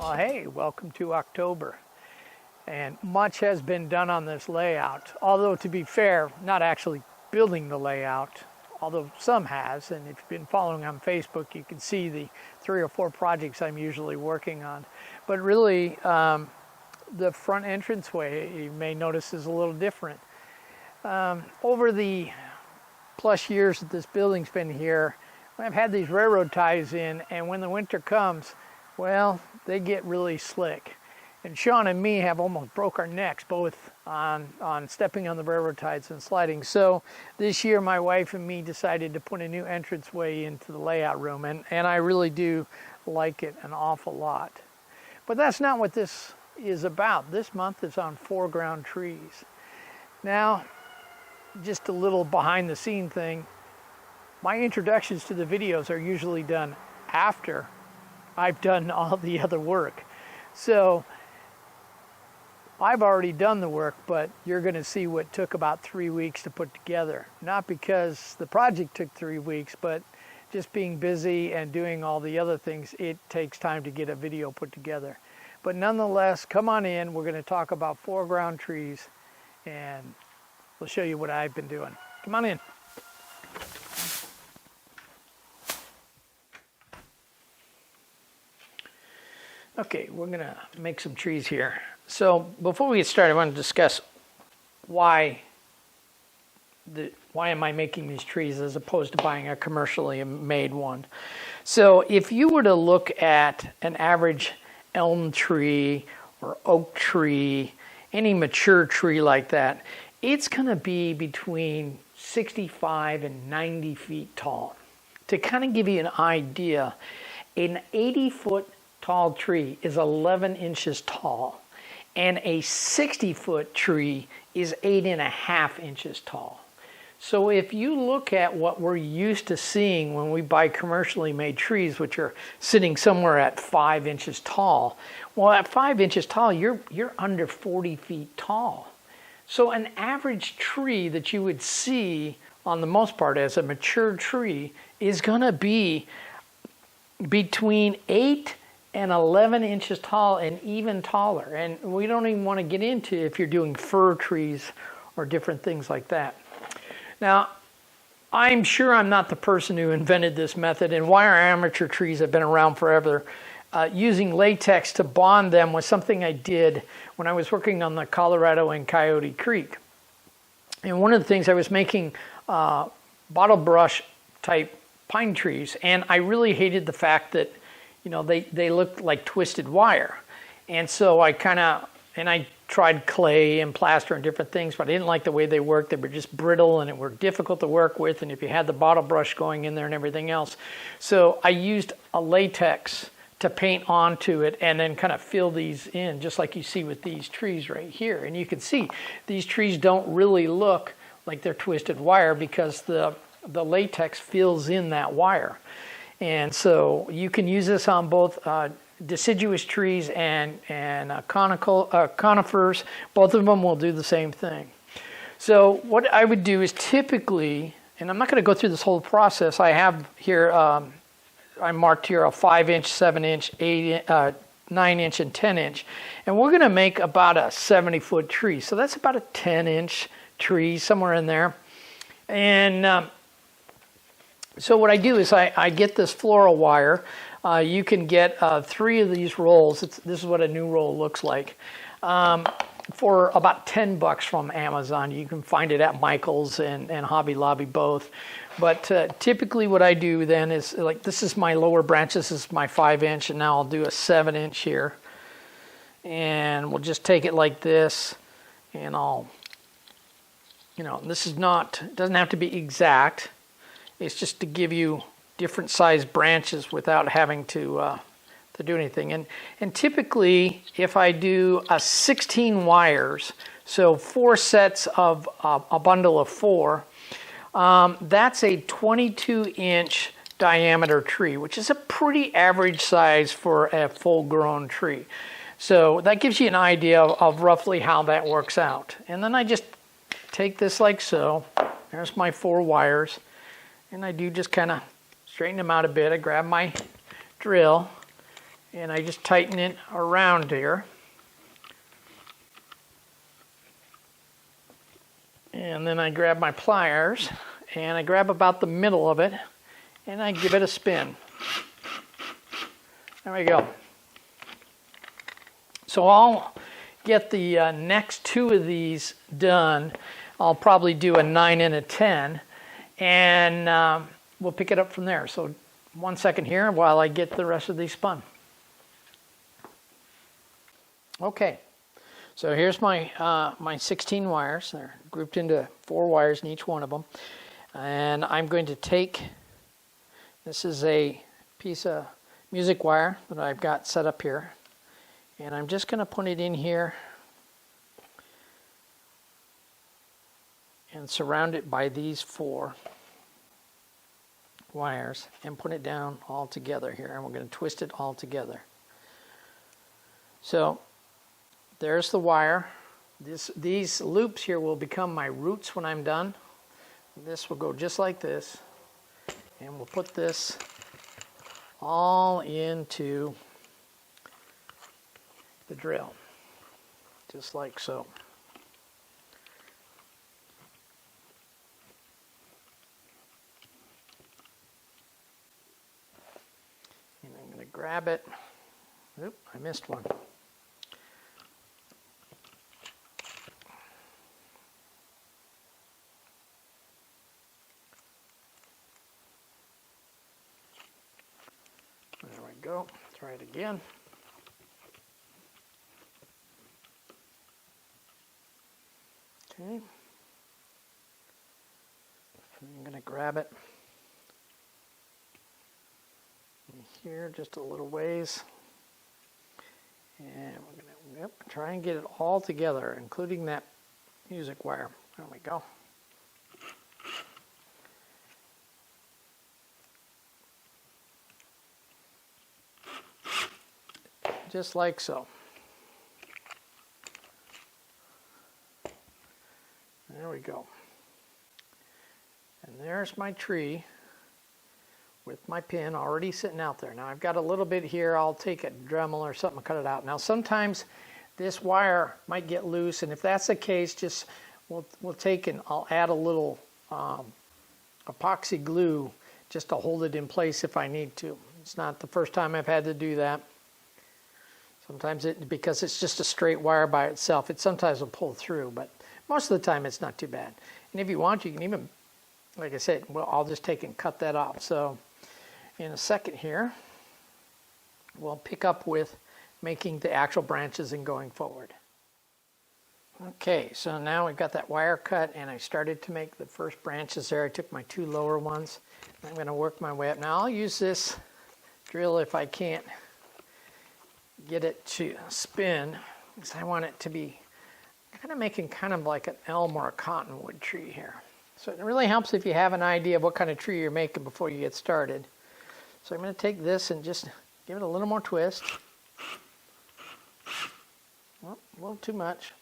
Well, hey, welcome to October. And much has been done on this layout. Although, to be fair, not actually building the layout, although some has. And if you've been following on Facebook, you can see the 3 or 4 projects I'm usually working on. But really, the front entranceway, you may notice, is a little different. Over the plus years that this building's been here, I've had these railroad ties in, and when the winter comes, well, they get really slick. And Sean and me have almost broke our necks both on stepping on the railroad ties and sliding. So this year my wife and me decided to put a new entranceway into the layout room, and I really do like it an awful lot. But that's not what this is about. This month is on foreground trees. Now, just a little behind the scene thing, my introductions to the videos are usually done after I've done all the other work. So I've already done the work, but you're going to see what took about 3 weeks to put together. Not because the project took 3 weeks, but just being busy and doing all the other things, it takes time to get a video put together. But nonetheless, come on in. We're going to talk about foreground trees, and we'll show you what I've been doing. Come on in. Okay, we're going to make some trees here. So before we get started, I want to discuss why am I making these trees as opposed to buying a commercially made one. So if you were to look at an average elm tree or oak tree, any mature tree like that, it's going to be between 65 and 90 feet tall. To kind of give you an idea, an 80-foot tall tree is 11 inches tall, and a 60-foot tree is 8.5 inches tall. So if you look at what we're used to seeing when we buy commercially made trees, which are sitting somewhere at 5 inches tall, well, at 5 inches tall, you're under 40 feet tall. So an average tree that you would see, on the most part, as a mature tree is going to be between 8 and 11 inches tall and even taller. And we don't even want to get into if you're doing fir trees or different things like that. Now, I'm sure I'm not the person who invented this method, and wire amateur trees have been around forever. Using latex to bond them was something I did when I was working on the Colorado and Coyote Creek. And one of the things I was making bottle brush type pine trees, and I really hated the fact that they looked like twisted wire. And so I tried clay and plaster and different things, but I didn't like the way they worked. They were just brittle and were difficult to work with, and if you had the bottle brush going in there and everything else. So I used a latex to paint onto it and then kind of fill these in, just like you see with these trees right here. And you can see these trees don't really look like they're twisted wire because the latex fills in that wire. And so you can use this on both deciduous trees and conifers. Both of them will do the same thing. So what I would do is typically, and I'm not going to go through this whole process. I have here, I marked here a 5-inch, 7-inch, 9-inch, and 10-inch. And we're going to make about a 70-foot tree. So that's about a 10-inch tree, somewhere in there. And so what I do is I get this floral wire. You can get 3 of these rolls. This is what a new roll looks like. For about $10 from Amazon. You can find it at Michael's and Hobby Lobby both. But typically what I do then is, like, this is my lower branch. This is my 5-inch, and now I'll do a 7-inch here. And we'll just take it like this, and I'll, this is not, it doesn't have to be exact. It's just to give you different sized branches without having to do anything. And typically, if I do 16 wires, so 4 sets of a bundle of 4, that's a 22-inch diameter tree, which is a pretty average size for a full-grown tree. So that gives you an idea of roughly how that works out. And then I just take this like so. There's my 4 wires. And I do just kind of straighten them out a bit. I grab my drill and I just tighten it around here. And then I grab my pliers and I grab about the middle of it and I give it a spin. There we go. So I'll get the next two of these done. I'll probably do a 9 and a 10, and we'll pick it up from there. So 1 second here while I get the rest of these spun. Okay, so here's my my 16 wires. They're grouped into 4 wires in each one of them. And I'm going to take, this is a piece of music wire that I've got set up here. And I'm just going to put it in here and surround it by these 4 wires and put it down all together here. And we're going to twist it all together. So there's the wire. These loops here will become my roots when I'm done. This will go just like this. And we'll put this all into the drill, just like so. And I'm going to grab it. Oop, I missed one. There we go. Try it again. Okay. I'm going to grab it in here just a little ways. And we're going to try and get it all together, including that music wire. There we go. Just like so. There we go. And there's my tree with my pin already sitting out there. Now I've got a little bit here. I'll take a Dremel or something and cut it out. Now sometimes this wire might get loose, and if that's the case, just we'll take and I'll add a little epoxy glue just to hold it in place if I need to. It's not the first time I've had to do that. Sometimes because it's just a straight wire by itself, it sometimes will pull through, but most of the time it's not too bad. And if you want, you can even, like I said, well, I'll just take and cut that off. So in a second here, we'll pick up with making the actual branches and going forward. Okay, so now we've got that wire cut and I started to make the first branches there. I took my 2 lower ones. I'm going to work my way up. Now I'll use this drill if I can't get it to spin, because I want it to be kind of making kind of like an elm or a cottonwood tree here. So it really helps if you have an idea of what kind of tree you're making before you get started. So I'm going to take this and just give it a little more twist. Well, a little too much.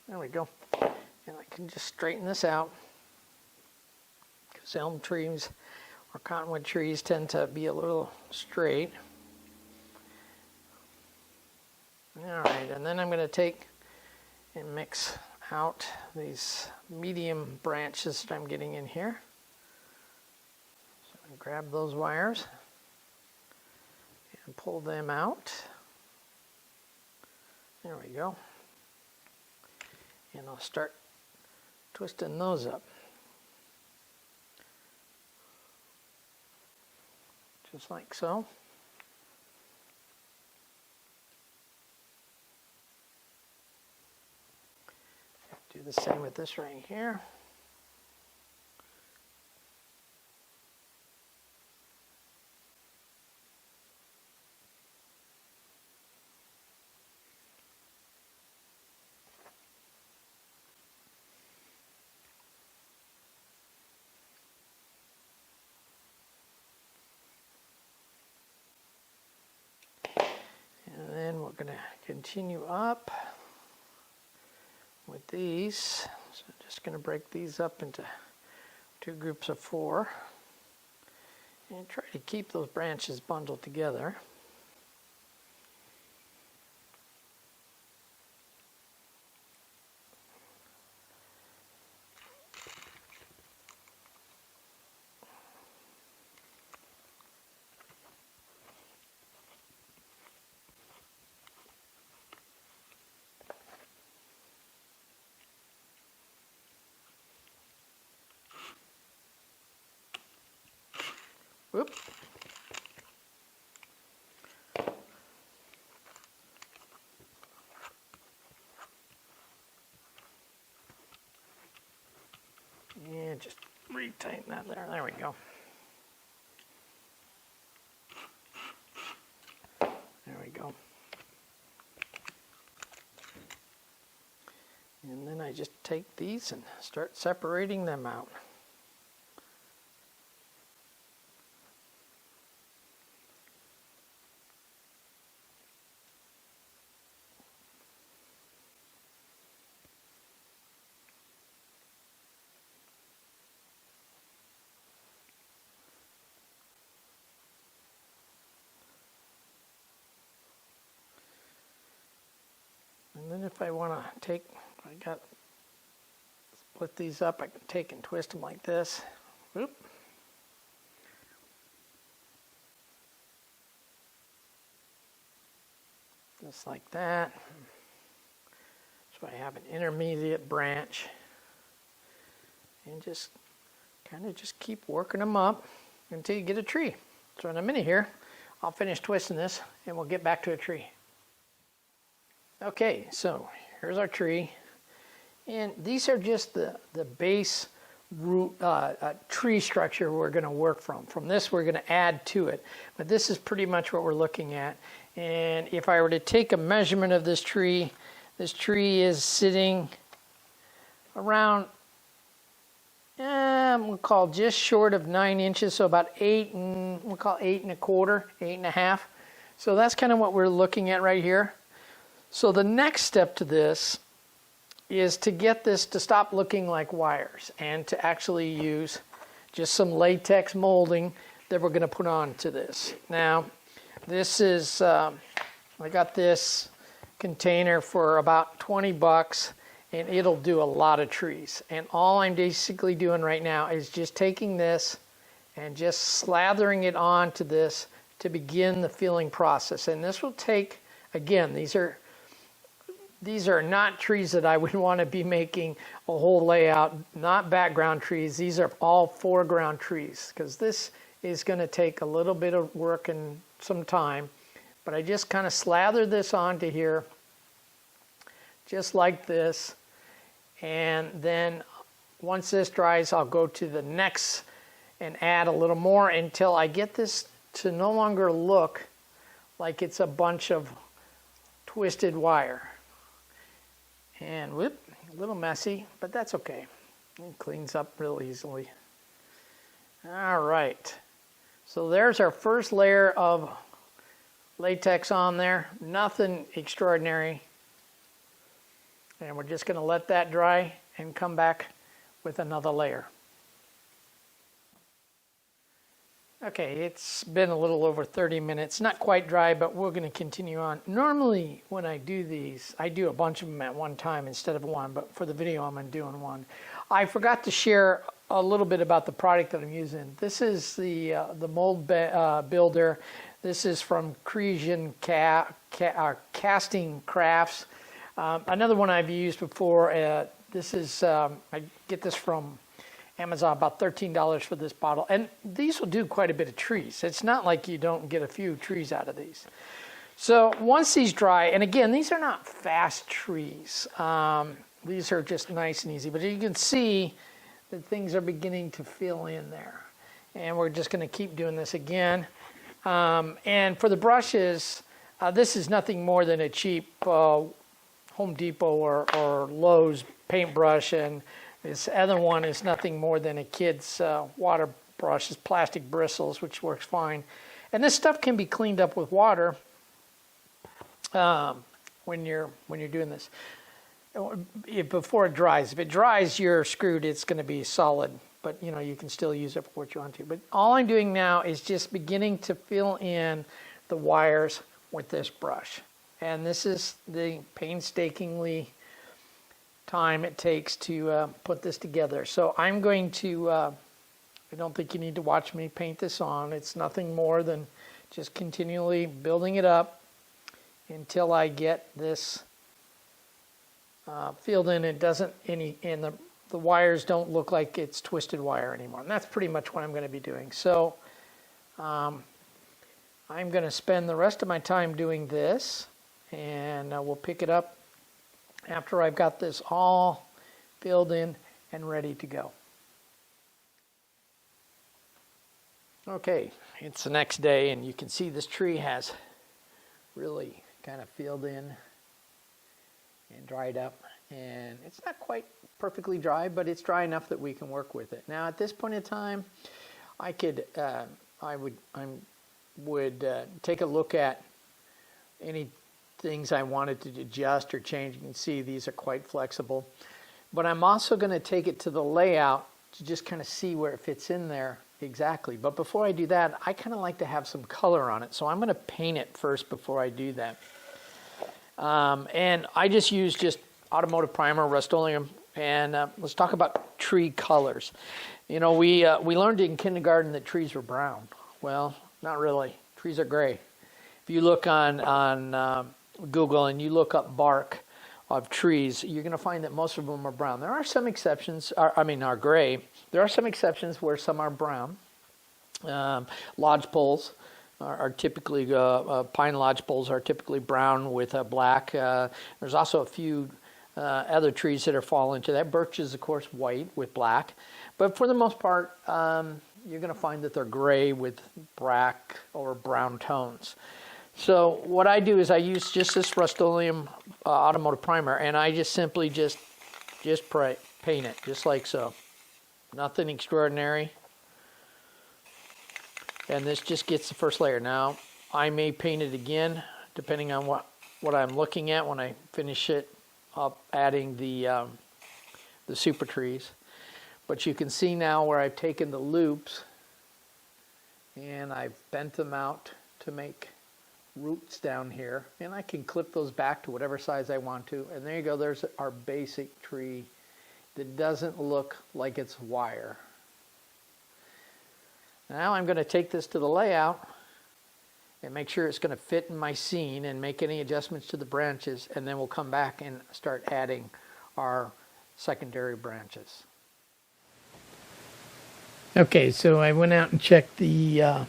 There we go. And I can just straighten this out, because elm trees or cottonwood trees tend to be a little straight. All right, and then I'm going to take and mix out these medium branches that I'm getting in here. So I grab those wires and pull them out. There we go. And I'll start twisting those up. Just like so. Do the same with this right here. And then we're going to continue up with these. So I'm just going to break these up into 2 groups of 4. And try to keep those branches bundled together. Whoop. And just retighten that there. There we go. There we go. And then I just take these and start separating them out. And then if I want to take, split these up, I can take and twist them like this. Whoop. Just like that. So I have an intermediate branch. And just kind of just keep working them up until you get a tree. So in a minute here, I'll finish twisting this and we'll get back to a tree. Okay, so here's our tree, and these are just the base root tree structure we're going to work from. From this, we're going to add to it, but this is pretty much what we're looking at. And if I were to take a measurement of this tree is sitting around, we'll call just short of 9 inches, so about 8 and we'll call 8 1/4, 8 1/2. So that's kind of what we're looking at right here. So the next step to this is to get this to stop looking like wires and to actually use just some latex molding that we're going to put onto this. Now, this is, I got this container for about 20 bucks and it'll do a lot of trees. And all I'm basically doing right now is just taking this and just slathering it onto this to begin the filling process. And this will take, again, these are not trees that I would want to be making a whole layout, not background trees. These are all foreground trees because this is going to take a little bit of work and some time. But I just kind of slather this onto here, just like this. And then once this dries, I'll go to the next and add a little more until I get this to no longer look like it's a bunch of twisted wire. And whoop, a little messy, but that's okay. It cleans up real easily. All right. So there's our first layer of latex on there. Nothing extraordinary. And we're just going to let that dry and come back with another layer. Okay, it's been a little over 30 minutes. Not quite dry, but we're going to continue on. Normally, when I do these, I do a bunch of them at one time instead of one, but for the video, I'm doing one. I forgot to share a little bit about the product that I'm using. This is the mold builder. This is from Creation Casting Crafts. Another one I've used before. This is I get this from Amazon, about $13 for this bottle. And these will do quite a bit of trees. It's not like you don't get a few trees out of these. So once these dry, and again, these are not fast trees. These are just nice and easy. But you can see that things are beginning to fill in there. And we're just going to keep doing this again. And for the brushes, this is nothing more than a cheap Home Depot or Lowe's paintbrush, and this other one is nothing more than a kid's water brush. It's plastic bristles, which works fine. And this stuff can be cleaned up with water when you're doing this before it dries. If it dries, you're screwed. It's going to be solid but you know, you can still use it for what you want to. But all I'm doing now is just beginning to fill in the wires with this brush. And this is the painstakingly time it takes to put this together. So I'm going to, I don't think you need to watch me paint this on. It's nothing more than just continually building it up until I get this filled in. It doesn't, and the wires don't look like it's twisted wire anymore. And that's pretty much what I'm going to be doing. So I'm going to spend the rest of my time doing this, and we'll pick it up after I've got this all filled in and ready to go. Okay, it's the next day, and you can see this tree has really kind of filled in and dried up, and it's not quite perfectly dry, but it's dry enough that we can work with it. Now at this point in time, I would take a look at any things I wanted to adjust or change. You can see these are quite flexible, but I'm also going to take it to the layout to just kind of see where it fits in there exactly. But before I do that, I kind of like to have some color on it, so I'm going to paint it first before I do that. And I just use automotive primer, Rust-Oleum, and let's talk about tree colors. You know, we learned in kindergarten that trees were brown. Well, not really. Trees are gray. If you look on Google and you look up bark of trees, you're going to find that most of them are brown. There are some exceptions, are gray. There are some exceptions where some are brown. Lodgepoles are typically, pine lodgepoles are typically brown with black. There's also a few other trees that fall into that. Birch is, of course, white with black. But for the most part, you're going to find that they're gray with black or brown tones. So what I do is I use just this Rust-Oleum automotive primer, and I just simply just paint it, just like so. Nothing extraordinary. And this just gets the first layer. Now, I may paint it again, depending on what I'm looking at when I finish it up, adding the super trees. But you can see now where I've taken the loops and I've bent them out to make roots down here, and I can clip those back to whatever size I want to. And there you go, there's our basic tree that doesn't look like it's wire. Now I'm going to take this to the layout and make sure it's going to fit in my scene and make any adjustments to the branches, and then we'll come back and start adding our secondary branches. Okay, so I went out and checked the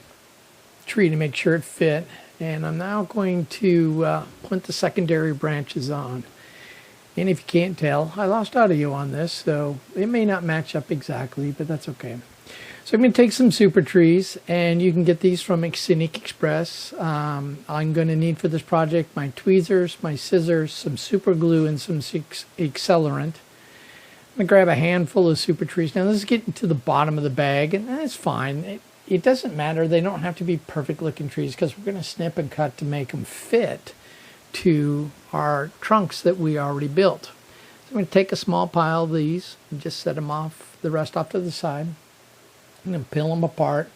tree to make sure it fit, and I'm now going to put the secondary branches on. And if you can't tell, I lost audio on this, so it may not match up exactly, but that's okay. So I'm going to take some super trees, and you can get these from Scenic Express. I'm going to need for this project my tweezers, my scissors, some super glue, and some accelerant. I'm going to grab a handful of super trees. Now this is getting to the bottom of the bag, and that's fine. It doesn't matter. They don't have to be perfect looking trees because we're going to snip and cut to make them fit to our trunks that we already built. So I'm going to take a small pile of these and just set them off, the rest off to the side. I'm going to peel them apart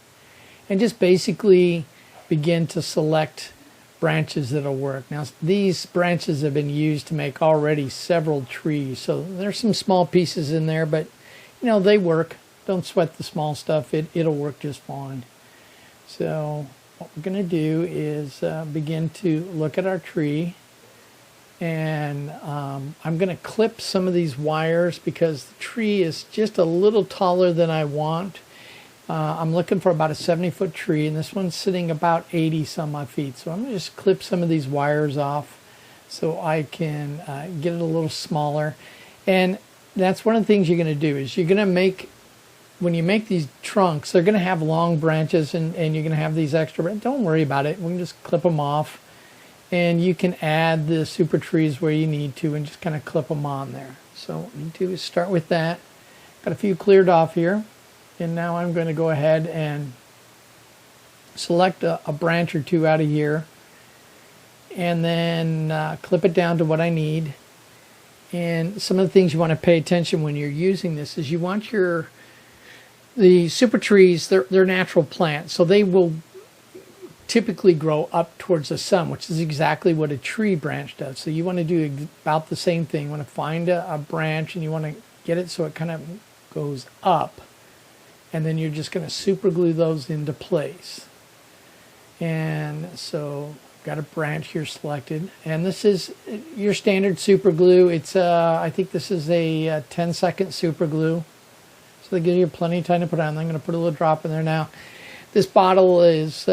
and just basically begin to select branches that'll work. Now these branches have been used to make already several trees, so there's some small pieces in there, but you know, they work. Don't sweat the small stuff, it'll work just fine. So what we're going to do is begin to look at our tree, and I'm going to clip some of these wires because the tree is just a little taller than I want. I'm looking for about a 70-foot tree, and this one's sitting about 80 some odd feet. So I'm going to just clip some of these wires off so I can get it a little smaller. And that's one of the things you're going to do is you're going to make, when you make these trunks, they're going to have long branches, and you're going to have these extra. Don't worry about it. We can just clip them off, and you can add the super trees where you need to and just kind of clip them on there. So what we do is start with that. Got a few cleared off here. And now I'm going to go ahead and select a branch or two out of here, and then clip it down to what I need. And some of the things you want to pay attention when you're using this is you want your the super trees, they're natural plants, so they will typically grow up towards the sun, which is exactly what a tree branch does. So you want to do about the same thing. You want to find a branch and you want to get it so it kind of goes up, and then you're just going to super glue those into place. And so got a branch here selected, and this is your standard super glue. It's I think this is a 10-second super glue, so they give you plenty of time to put on. I'm going to put a little drop in there now. This bottle is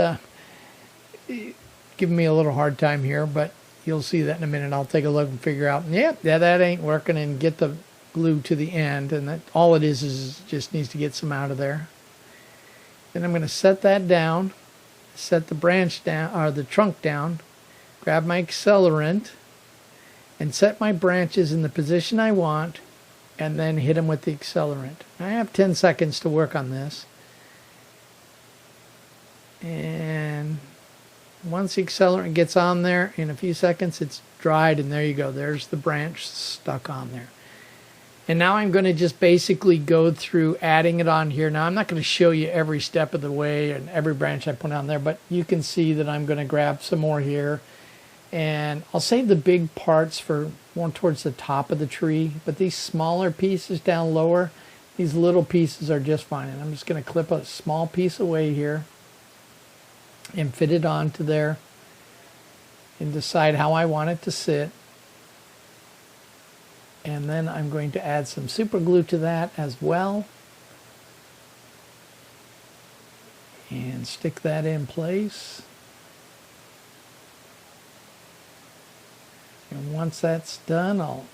giving me a little hard time here, but you'll see that in a minute. I'll take a look and figure out, yeah, that ain't working, and get the glue to the end, and that all it is just needs to get some out of there. Then I'm going to set that down, set the branch down, or the trunk down, grab my accelerant, and set my branches in the position I want, and then hit them with the accelerant. I have 10 seconds to work on this. And once the accelerant gets on there, in a few seconds it's dried, and there you go. There's the branch stuck on there. And now I'm going to just basically go through adding it on here. Now I'm not going to show you every step of the way and every branch I put on there, but you can see that I'm going to grab some more here. And I'll save the big parts for more towards the top of the tree, but these smaller pieces down lower, these little pieces are just fine. And I'm just going to clip a small piece away here and fit it onto there and decide how I want it to sit. And then I'm going to add some super glue to that as well. And stick that in place. And once that's done, now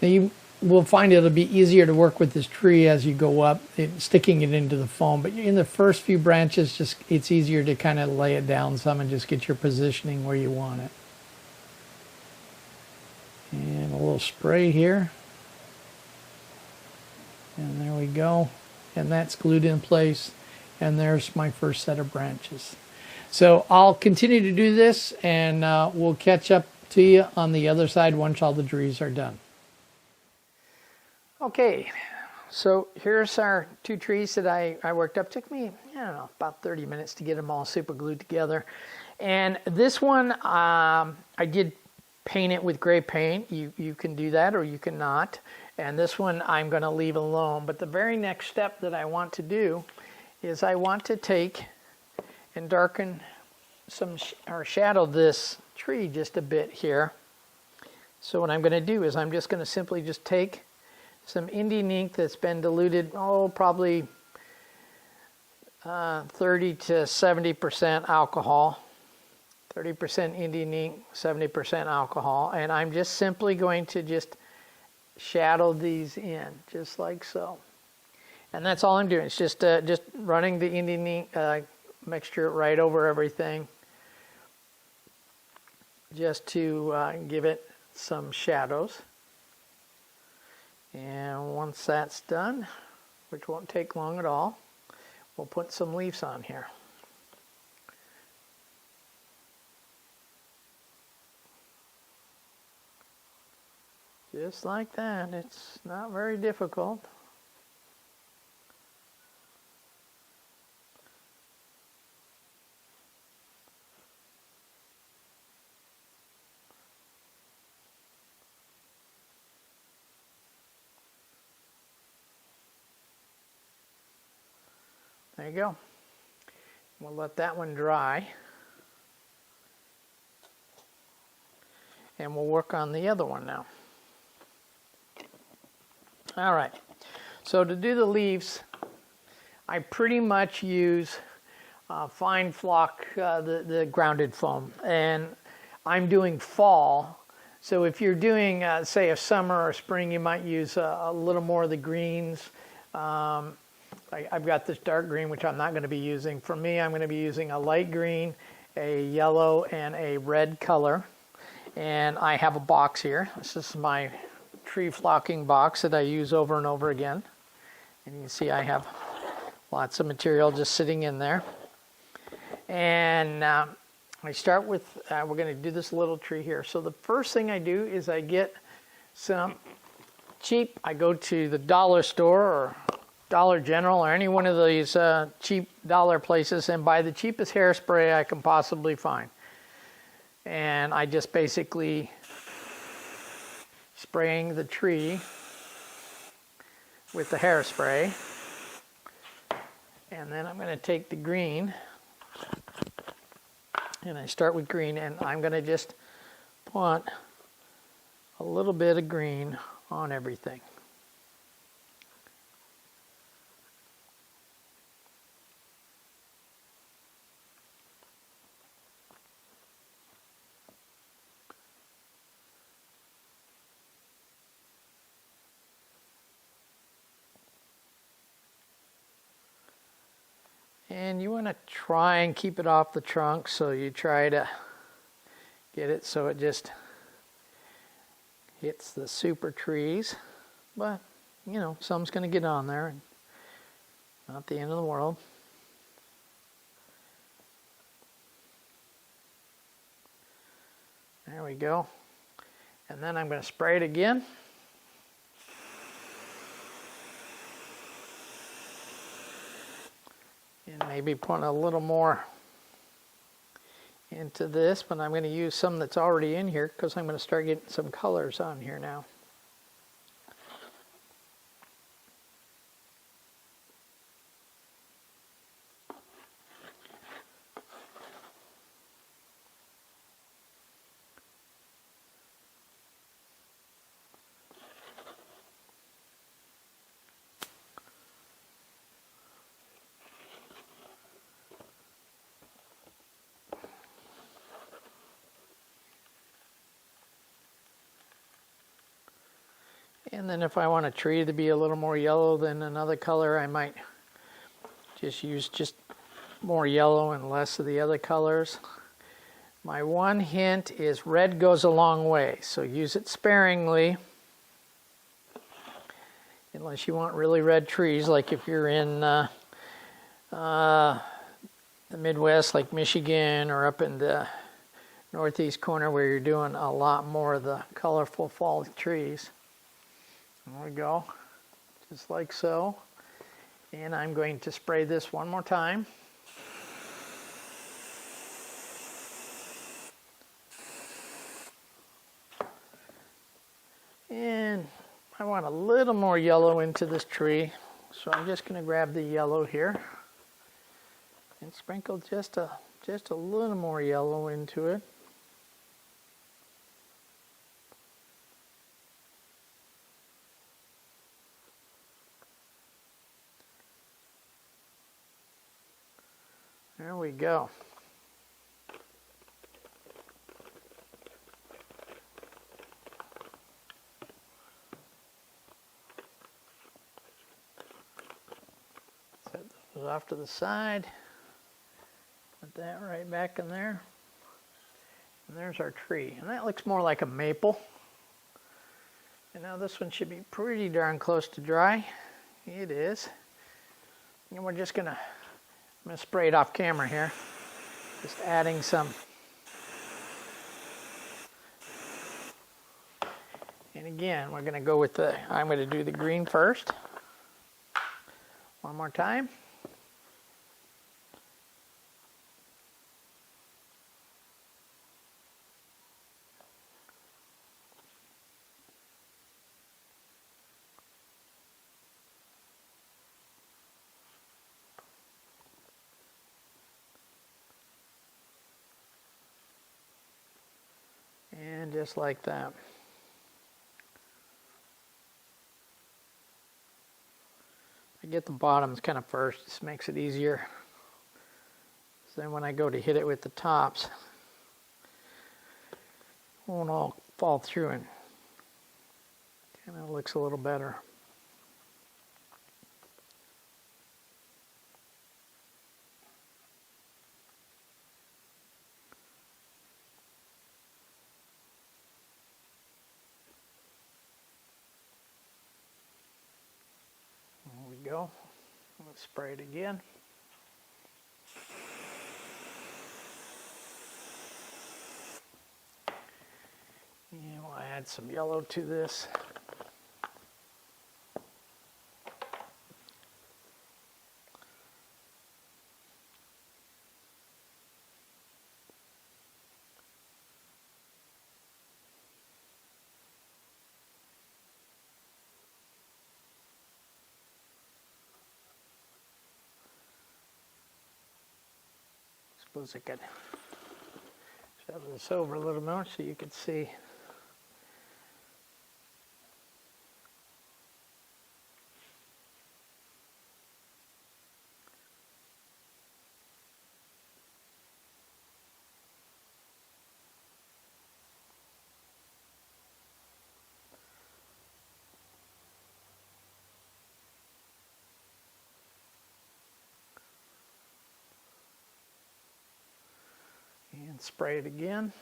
you will find it'll be easier to work with this tree as you go up, sticking it into the foam. But in the first few branches, it's easier to kind of lay it down some and just get your positioning where you want it. And a little spray here. And there we go. And that's glued in place. And there's my first set of branches. So I'll continue to do this, and we'll catch up to you on the other side once all the trees are done. Okay, so here's our two trees that I worked up. It took me, I don't know, about 30 minutes to get them all super glued together. And this one, I did paint it with gray paint. You can do that or you cannot. And this one I'm going to leave alone. But the very next step that I want to do is I want to take and darken some or shadow this tree just a bit here. So what I'm going to do is I'm just going to simply just take some Indian ink that's been diluted, probably 30 to 70% alcohol. 30% Indian ink, 70% alcohol, and I'm just simply going to just shadow these in, just like so. And that's all I'm doing. It's just running the Indian ink mixture right over everything, just to give it some shadows. And once that's done, which won't take long at all, we'll put some leaves on here. Just like that. It's not very difficult. There you go. We'll let that one dry. And we'll work on the other one now. All right, so to do the leaves, I pretty much use fine flock, the grounded foam, and I'm doing fall. So if you're doing, say, a summer or spring, you might use a little more of the greens. I've got this dark green, which I'm not going to be using. For me, I'm going to be using a light green, a yellow, and a red color. And I have a box here. This is my tree flocking box that I use over and over again. And you can see I have lots of material just sitting in there. And I start with, we're going to do this little tree here. So the first thing I do is I get some cheap, I go to the dollar store or Dollar General or any one of these cheap dollar places and buy the cheapest hairspray I can possibly find. And I just basically spraying the tree with the hairspray. And then I'm going to take the green, and I start with green, and I'm going to just put a little bit of green on everything. And you want to try and keep it off the trunk, so you try to get it so it just hits the super trees. But, you know, some's going to get on there, and not the end of the world. There we go. And then I'm going to spray it again. And maybe put a little more into this, but I'm going to use some that's already in here because I'm going to start getting some colors on here now. And then if I want a tree to be a little more yellow than another color, I might just use just more yellow and less of the other colors. My one hint is red goes a long way, so use it sparingly. Unless you want really red trees, like if you're in the Midwest, like Michigan, or up in the northeast corner where you're doing a lot more of the colorful fall trees. There we go, just like so. And I'm going to spray this one more time. And I want a little more yellow into this tree, so I'm just going to grab the yellow here and sprinkle just a little more yellow into it. There we go. Set those off to the side. Put that right back in there. And there's our tree. And that looks more like a maple. And now this one should be pretty darn close to dry. It is. And we're just gonna I'm going to spray it off camera here, just adding some. And again, we're going to go with I'm going to do the green first. One more time. And just like that. I get the bottoms kind of first. This makes it easier. So then when I go to hit it with the tops, it won't all fall through and kind of looks a little better. Go. Let's spray it again. And we'll add some yellow to this. Suppose I could shove this over a little more so you could see. And spray it again.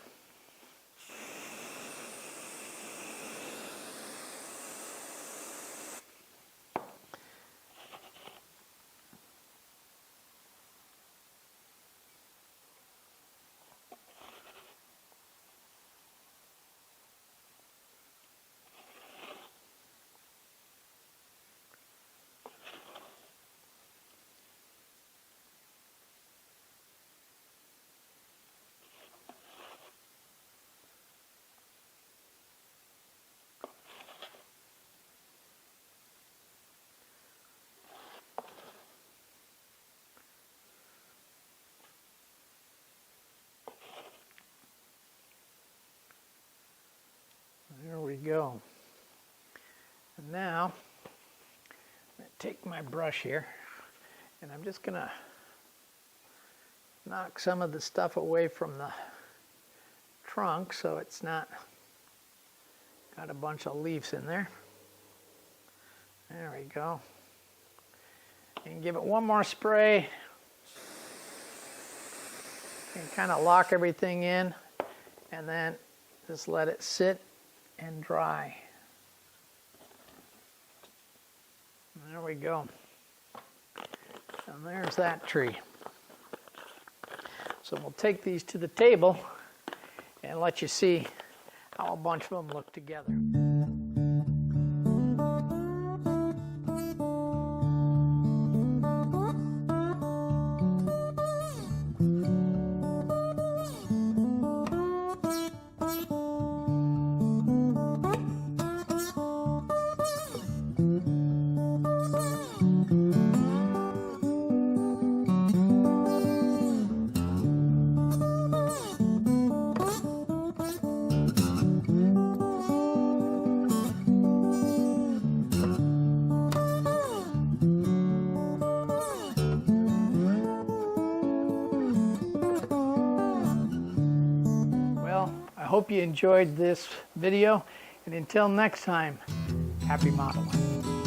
There we go. And now, I'm going to take my brush here, and I'm just going to knock some of the stuff away from the trunk so it's not got a bunch of leaves in there. There we go. And give it one more spray and kind of lock everything in, and then just let it sit and dry. There we go. And there's that tree. So we'll take these to the table and let you see how a bunch of them look together. I hope you enjoyed this video, and until next time, happy modeling.